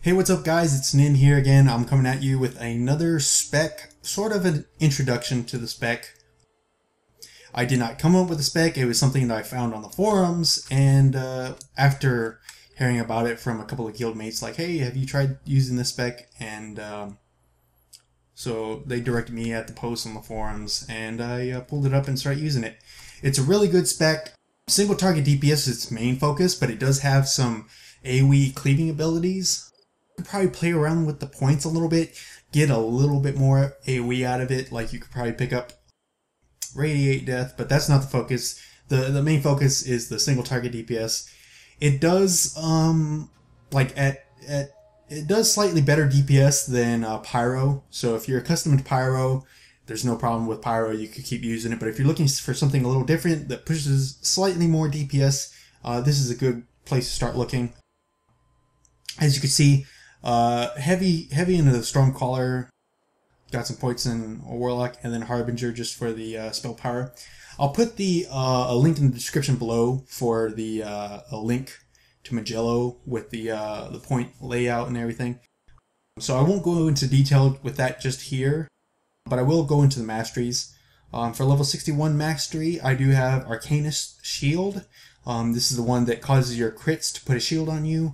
Hey, what's up guys, it's Nin here again. I'm coming at you with another spec, sort of an introduction to the spec. I did not come up with the spec, it was something that I found on the forums, and after hearing about it from a couple of guildmates, like, hey, have you tried using this spec? And so they directed me at the post on the forums, and I pulled it up and started using it. It's a really good spec. Single target DPS is its main focus, but it does have some AoE cleaving abilities. You could probably play around with the points a little bit, get a little bit more AoE out of it. Like you could probably pick up Radiate Death, but that's not the focus. The main focus is the single target DPS. It does it does slightly better DPS than Pyro. So if you're accustomed to Pyro, there's no problem with Pyro. You could keep using it. But if you're looking for something a little different that pushes slightly more DPS, this is a good place to start looking. As you can see, heavy into the Stormcaller, got some points in a Warlock, and then Harbinger just for the spell power. I'll put a link in the description below for the a link to Magelo with the point layout and everything. So I won't go into detail with that just here, but I will go into the masteries. For level 61 mastery, I do have Arcanist Shield. This is the one that causes your crits to put a shield on you.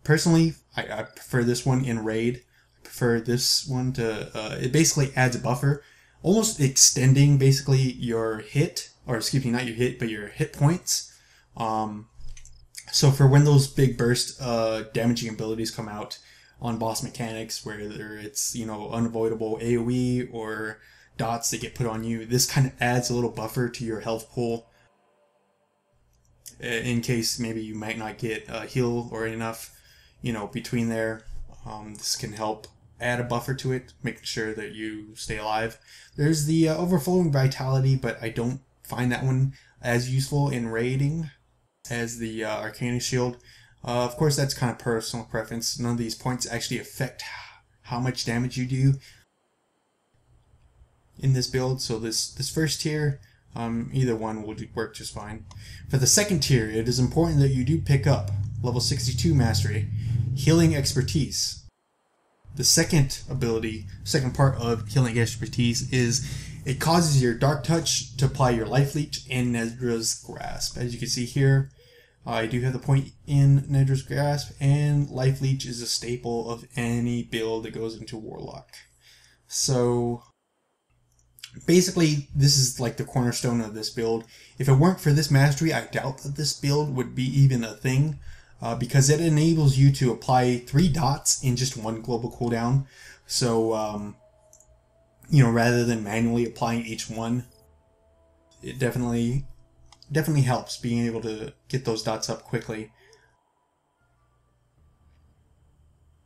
Personally, I prefer this one in raid. I prefer this one to, it basically adds a buffer, almost extending basically your hit, or excuse me, not your hit, but your hit points. So for when those big burst damaging abilities come out on boss mechanics, whether it's, you know, unavoidable AoE or dots that get put on you, this kind of adds a little buffer to your health pool in case maybe you might not get a heal or enough, you know, between there. This can help add a buffer to it, making sure that you stay alive. There's the overflowing vitality, but I don't find that one as useful in raiding as the Arcane Shield. Of course, that's kind of personal preference. None of these points actually affect how much damage you do in this build. So this first tier, either one will work just fine. For the second tier, it is important that you do pick up level 62 mastery, Healing Expertise. The second ability, second part of Healing Expertise is it causes your Dark Touch to apply your Life Leech and Nedra's Grasp. As you can see here, I do have the point in Nedra's Grasp, and Life Leech is a staple of any build that goes into Warlock. So basically, this is like the cornerstone of this build. If it weren't for this mastery, I doubt that this build would be even a thing. Because it enables you to apply 3 dots in just one global cooldown. So, you know, rather than manually applying each one, it definitely helps being able to get those dots up quickly.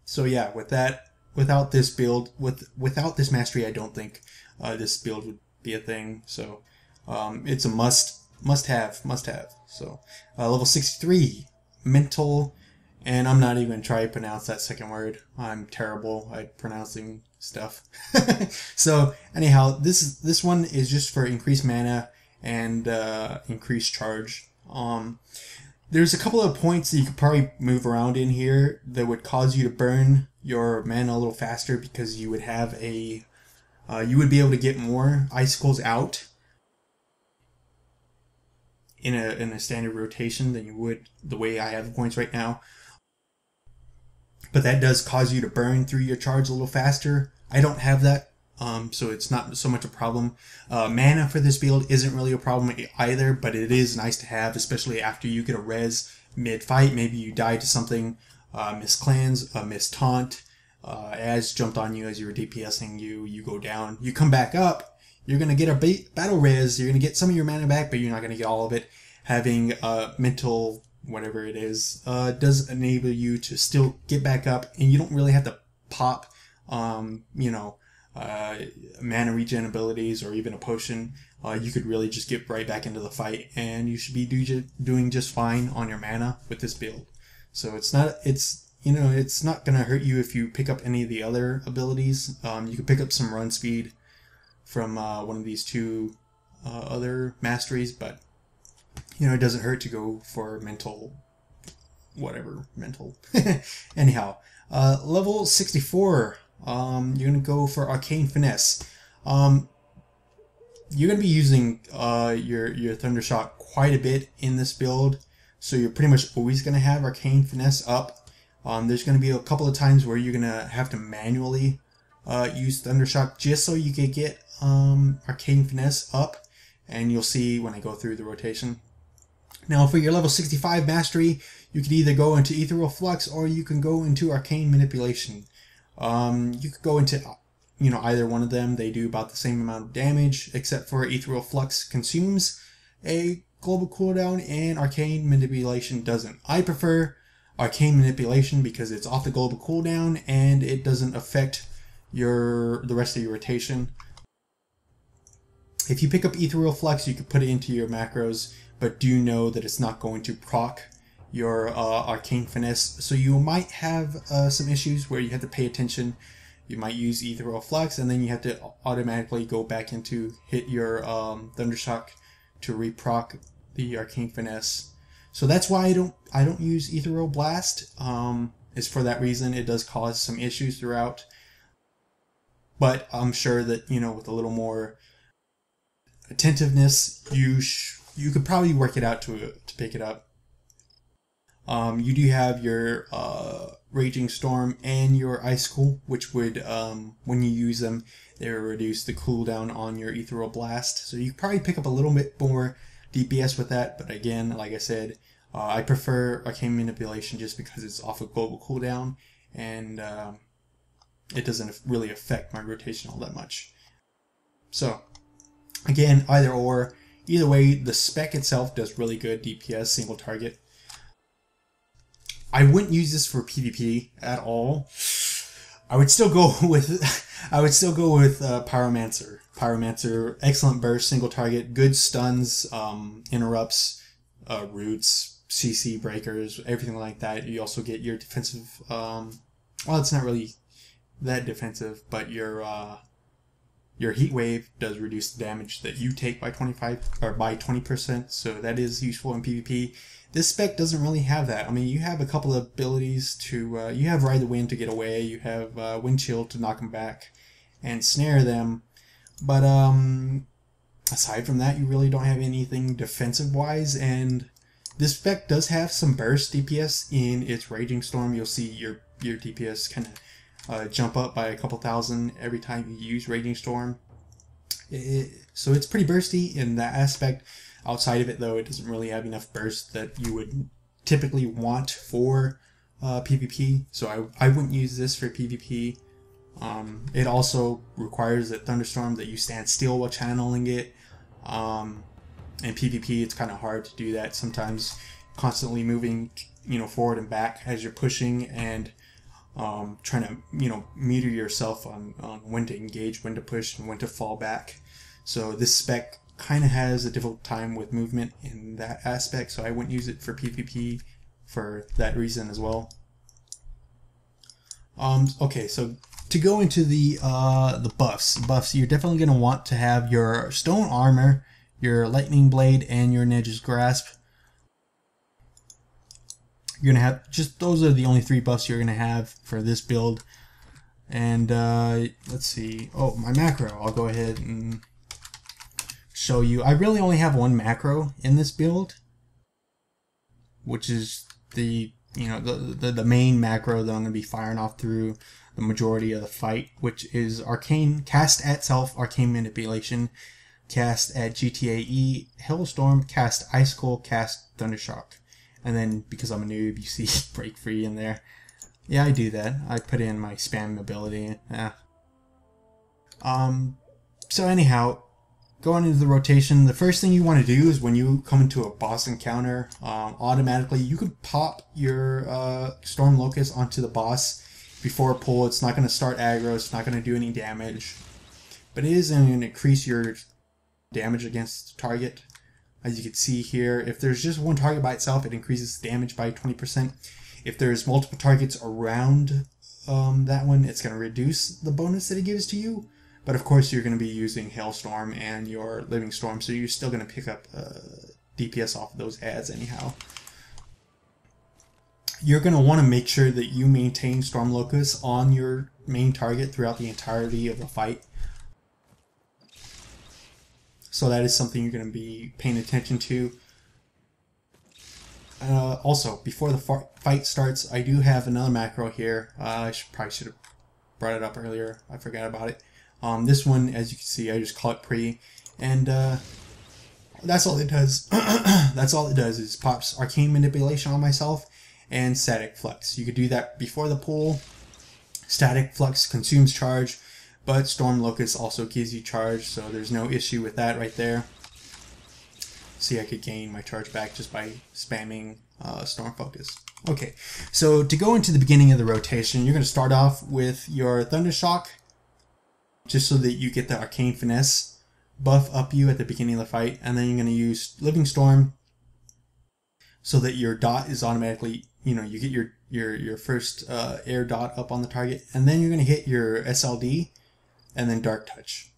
So yeah, without this build, without this mastery, I don't think this build would be a thing. So, it's a must have. So, level 63. Mental, and I'm not even trying to pronounce that second word. I'm terrible at pronouncing stuff. So anyhow, this one is just for increased mana and increased charge. There's a couple of points that you could probably move around in here that would cause you to burn your mana a little faster, because you would have a you would be able to get more icicles out in a standard rotation than you would the way I have the points right now. But that does cause you to burn through your charge a little faster. I don't have that, so it's not so much a problem. Mana for this build isn't really a problem either, but it is nice to have, especially after you get a res mid-fight. Maybe you die to something, miscleanse, mistaunt, as jumped on you as you were DPSing, you go down, you come back up, you're going to get a battle res, you're going to get some of your mana back, but you're not going to get all of it. Having mental, whatever it is, does enable you to still get back up, and you don't really have to pop, you know, mana regen abilities or even a potion. You could really just get right back into the fight, and you should be doing just fine on your mana with this build. So it's not going to hurt you if you pick up any of the other abilities. You can pick up some run speed from one of these two other masteries, but you know, it doesn't hurt to go for mental, whatever, mental. Anyhow, level 64, you're gonna go for Arcane Finesse. You're gonna be using your Thundershock quite a bit in this build, so you're pretty much always gonna have Arcane Finesse up. There's gonna be a couple of times where you're gonna have to manually use Thundershock just so you can get Arcane Finesse up, and you'll see when I go through the rotation. Now for your level 65 mastery, you could either go into Ethereal Flux or you can go into Arcane Manipulation. You could go into, you know, either one of them. They do about the same amount of damage, except for Ethereal Flux consumes a global cooldown and Arcane Manipulation doesn't. I prefer Arcane Manipulation because it's off the global cooldown and it doesn't affect the rest of your rotation. If you pick up Ethereal Flux, you could put it into your macros, but do know that it's not going to proc your Arcane Finesse, so you might have some issues where you have to pay attention. You might use Ethereal Flux, and then you have to automatically go back into hit your Thundershock to reproc the Arcane Finesse. So that's why I don't use Ethereal Blast. It's for that reason. It does cause some issues throughout, but I'm sure that, you know, with a little more attentiveness, you could probably work it out to pick it up. You do have your Raging Storm and your Icicle, which would, when you use them, they will reduce the cooldown on your Ethereal Blast. So you could probably pick up a little bit more DPS with that, but again, like I said, I prefer Arcane Manipulation just because it's off a global cooldown, and it doesn't really affect my rotation all that much. So, again, either or. Either way, the spec itself does really good DPS, single target. I wouldn't use this for PvP at all. I would still go with Pyromancer. Pyromancer, excellent burst, single target, good stuns, interrupts, roots, CC breakers, everything like that. You also get your defensive. Well, it's not really that defensive, but your Heat Wave does reduce the damage that you take by 20%, so that is useful in PvP. This spec doesn't really have that. I mean, you have a couple of abilities to, you have Ride the Wind to get away, you have Wind Chill to knock them back and snare them, but aside from that, you really don't have anything defensive-wise, and this spec does have some burst DPS in its Raging Storm. You'll see your DPS kind of jump up by a couple thousand every time you use Raging Storm. So it's pretty bursty in that aspect. Outside of it, though, it doesn't really have enough burst that you would typically want for PvP. So I wouldn't use this for PvP. It also requires a Thunderstorm that you stand still while channeling it. In PvP, it's kind of hard to do that. Sometimes constantly moving, you know, forward and back as you're pushing, and trying to, you know, meter yourself on when to engage, when to push, and when to fall back. So this spec kind of has a difficult time with movement in that aspect, so I wouldn't use it for PvP for that reason as well. Okay, so to go into the buffs, you're definitely going to want to have your Stone Armor, your Lightning Blade, and your Nedge's Grasp. You're going to have, just those are the only 3 buffs you're going to have for this build. And let's see, oh, my macro, I'll go ahead and show you. I really only have one macro in this build, which is the, you know, the main macro that I'm going to be firing off through the majority of the fight, which is Arcane, cast at self, Arcane Manipulation, cast at GTAE, Hailstorm, cast Icicle, cast Thundershock. And then, because I'm a noob, you see Break Free in there. Yeah, I do that. I put in my spam ability. Yeah. So anyhow, going into the rotation, the first thing you want to do is when you come into a boss encounter, automatically you can pop your Storm Locust onto the boss before pull. It's not going to start aggro, it's not going to do any damage, but it is going to increase your damage against the target. As you can see here, if there's just one target by itself, it increases damage by 20%. If there's multiple targets around that one, it's going to reduce the bonus that it gives to you But of course you're going to be using Hailstorm and your Living Storm, so you're still going to pick up DPS off of those ads anyhow. You're going to want to make sure that you maintain Storm Locust on your main target throughout the entirety of the fight. So that is something you're going to be paying attention to. Also, before the fight starts, I do have another macro here. I probably should have brought it up earlier. I forgot about it. This one, as you can see, I just call it pre, and that's all it does. That's all it does is pops Arcane Manipulation on myself and Static Flux. You could do that before the pull. Static Flux consumes charge, but Storm Locust also gives you charge, so there's no issue with that right there. See, I could gain my charge back just by spamming Storm Focus. Okay, so to go into the beginning of the rotation, you're going to start off with your Thunder Shock, just so that you get the Arcane Finesse buff up you at the beginning of the fight, and then you're going to use Living Storm so that your dot is automatically, you get your first air dot up on the target, and then you're going to hit your SLD and then Dark Touch.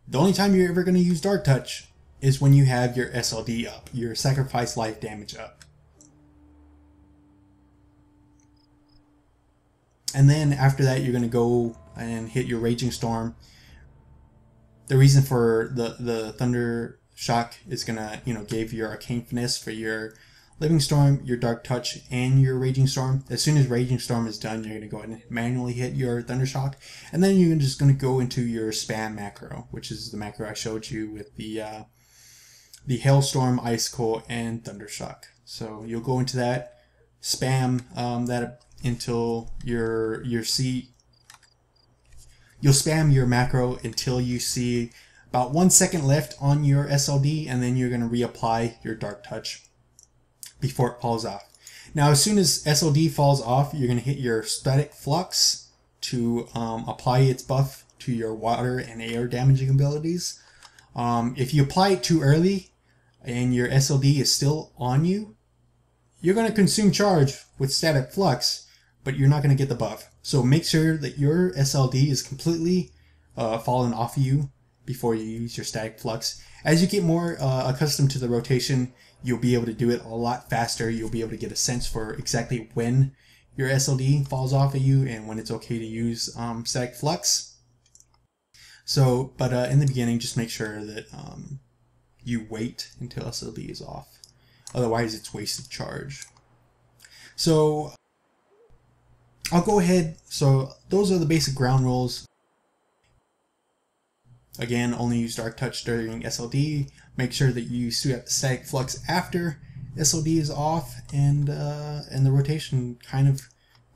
The only time you're ever going to use Dark Touch is when you have your SLD up, your Sacrifice Life Damage up. And then after that, you're going to go and hit your Raging Storm. The reason for the Thunder Shock is going to, give your Arcane Finesse for your Living Storm, your Dark Touch, and your Raging Storm. As soon as Raging Storm is done, you're going to go ahead and manually hit your Thunder Shock. And then you're just going to go into your spam macro, which is the macro I showed you with the Hailstorm, Icicle, and Thunder Shock. So you'll go into that, spam that until you'll spam your macro until you see about 1 second left on your SLD, and then you're going to reapply your Dark Touch before it falls off. Now, as soon as SLD falls off, you're going to hit your Static Flux to apply its buff to your water and air damaging abilities. If you apply it too early and your SLD is still on you, you're going to consume charge with Static Flux, but you're not going to get the buff. So make sure that your SLD is completely fallen off of you before you use your Static Flux. As you get more accustomed to the rotation, you'll be able to do it a lot faster. You'll be able to get a sense for exactly when your SLD falls off of you and when it's okay to use Static Flux. So, but in the beginning, just make sure that you wait until SLD is off. Otherwise, it's wasted charge. So, I'll go ahead. So, those are the basic ground rules. Again, only use Dark Touch during SLD. Make sure that you still have the Static Flux after SLD is off, and the rotation kind of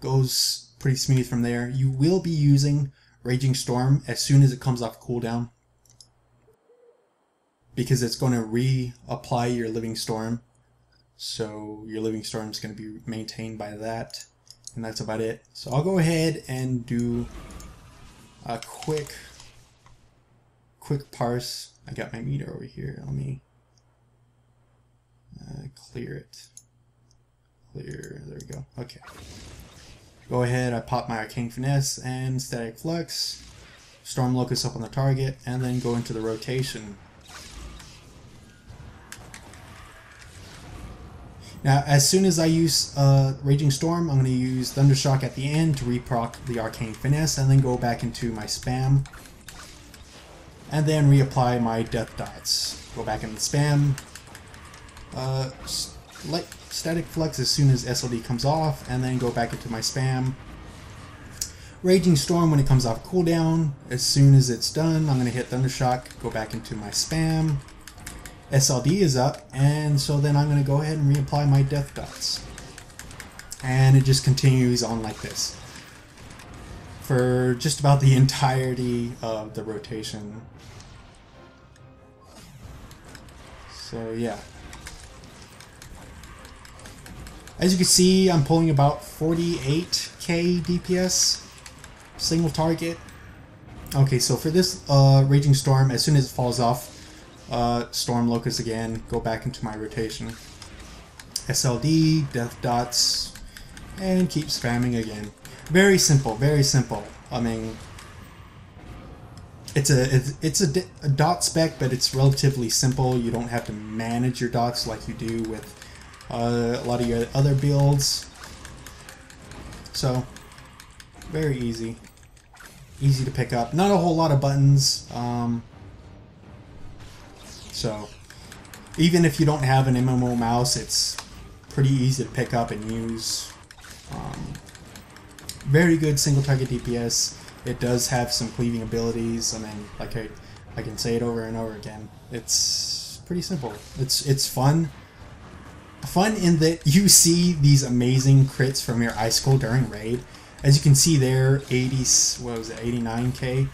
goes pretty smooth from there. You will be using Raging Storm as soon as it comes off cooldown, because it's going to reapply your Living Storm. So your Living Storm is going to be maintained by that, and that's about it. So I'll go ahead and do a quick parse. I got my meter over here. Let me clear it. There we go. Okay. Go ahead, I pop my Arcane Finesse and Static Flux, Storm Locust up on the target, and then go into the rotation. Now, as soon as I use Raging Storm, I'm going to use Thunder Shock at the end to reproc the Arcane Finesse, and then go back into my spam, and then reapply my Death Dots. Go back into spam, Static Flux as soon as SLD comes off, and then go back into my spam. Raging Storm when it comes off cooldown. As soon as it's done, I'm going to hit Thunder Shock, go back into my spam. SLD is up, and so then I'm going to go ahead and reapply my Death Dots. And it just continues on like this for just about the entirety of the rotation. So yeah. As you can see, I'm pulling about 48k DPS, single target. Okay, so for this Raging Storm, as soon as it falls off, Storm Locust again, go back into my rotation. SLD, Death Dots, and keep spamming again. Very simple, very simple. I mean, it's a dot spec, but it's relatively simple. You don't have to manage your dots like you do with a lot of your other builds. So very easy to pick up. Not a whole lot of buttons. So even if you don't have an MMO mouse, it's pretty easy to pick up and use. Very good single target DPS. It does have some cleaving abilities. I mean, like I can say it over and over again. It's pretty simple. It's fun. Fun in that you see these amazing crits from your Icicle during raid. As you can see there, 89k.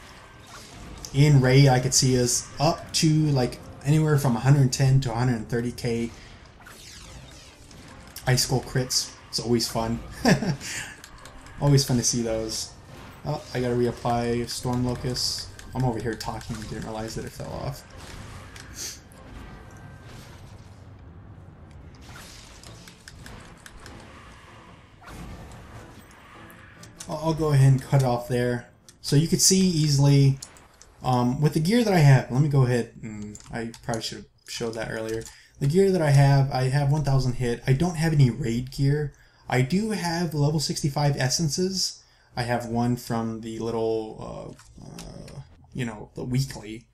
In raid, I could see us up to like anywhere from 110 to 130k Icicle crits. It's always fun. Always fun to see those. Oh, I gotta reapply Storm Locust. I'm over here talking, didn't realize that it fell off. I'll go ahead and cut it off there. So you could see easily, with the gear that I have, let me go ahead and I probably should have showed that earlier. The gear that I have 1000 hit. I don't have any raid gear. I do have level 65 essences. I have one from the little, you know, the weekly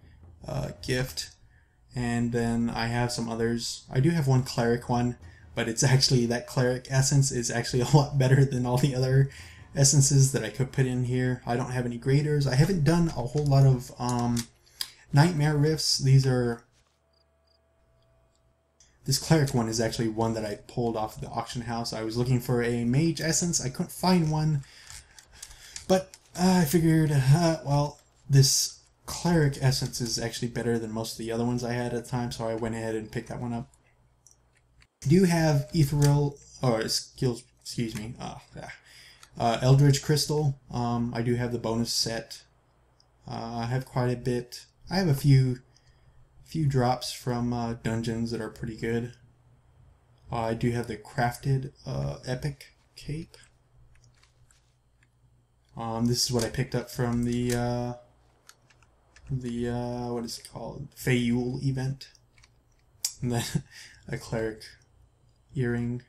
gift. And then I have some others. I do have one cleric one, but it's actually, that cleric essence is actually a lot better than all the other essences that I could put in here. I don't have any graders. I haven't done a whole lot of nightmare rifts. This cleric one is actually one that I pulled off the auction house. I was looking for a mage essence. I couldn't find one, but I figured, well, this cleric essence is actually better than most of the other ones I had at the time, so I went ahead and picked that one up. I do have ethereal, or skills, excuse me, Eldritch Crystal. I do have the bonus set. I have quite a bit. I have a few drops from dungeons that are pretty good. I do have the crafted epic cape. This is what I picked up from the what is it called? Faeyul event. And then a cleric earring.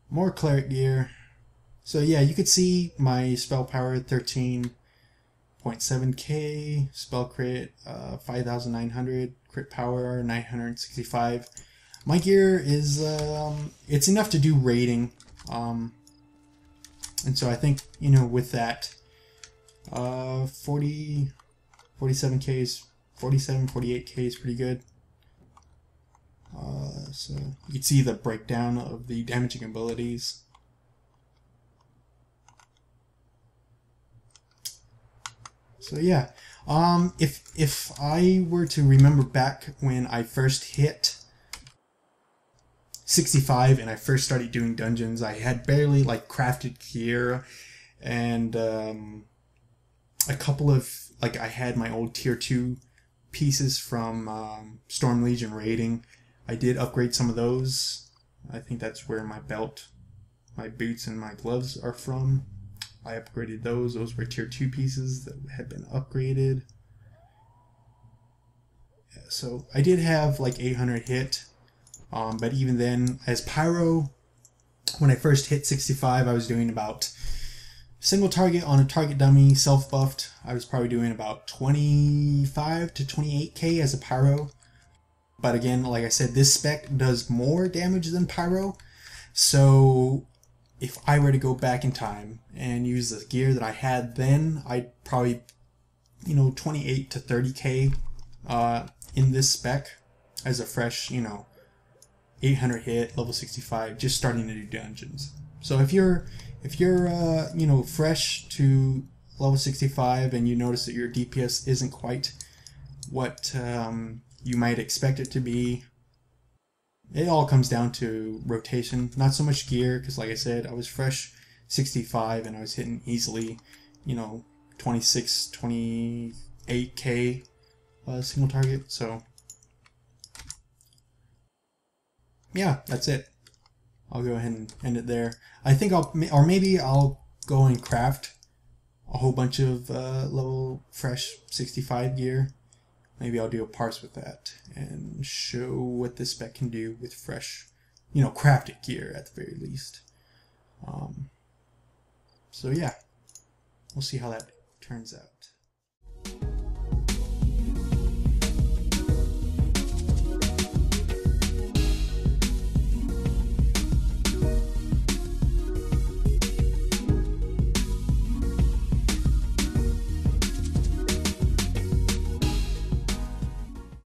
More cleric gear. So yeah, you could see my spell power 13.7k, spell crit 5,900, crit power 965. My gear is it's enough to do raiding, and so I think, you know, with that 47k is 48k is pretty good. So you can see the breakdown of the damaging abilities. So yeah, if I were to remember back when I first hit 65 and I first started doing dungeons, I had barely like crafted gear and a couple of, like, I had my old tier 2 pieces from Storm Legion raiding. I did upgrade some of those. I think that's where my belt, my boots, and my gloves are from. I upgraded those. Those were tier 2 pieces that had been upgraded. Yeah, so I did have like 800 hit. But even then, as Pyro, when I first hit 65, I was doing about single target on a target dummy, self-buffed. I was probably doing about 25 to 28k as a Pyro. But again, like I said, this spec does more damage than Pyro. So if I were to go back in time and use the gear that I had then, I'd probably, you know, 28 to 30k in this spec as a fresh, you know, 800 hit, level 65, just starting to do dungeons. So if you're you know, fresh to level 65 and you notice that your DPS isn't quite what you might expect it to be, it all comes down to rotation, not so much gear, because like I said, I was fresh 65 and I was hitting easily, you know, 26, 28k single target. So yeah, that's it. I'll go ahead and end it there. I think maybe I'll go and craft a whole bunch of level fresh 65 gear, maybe I'll do a parse with that and show what this spec can do with fresh, crafted gear at the very least. So yeah, we'll see how that turns out.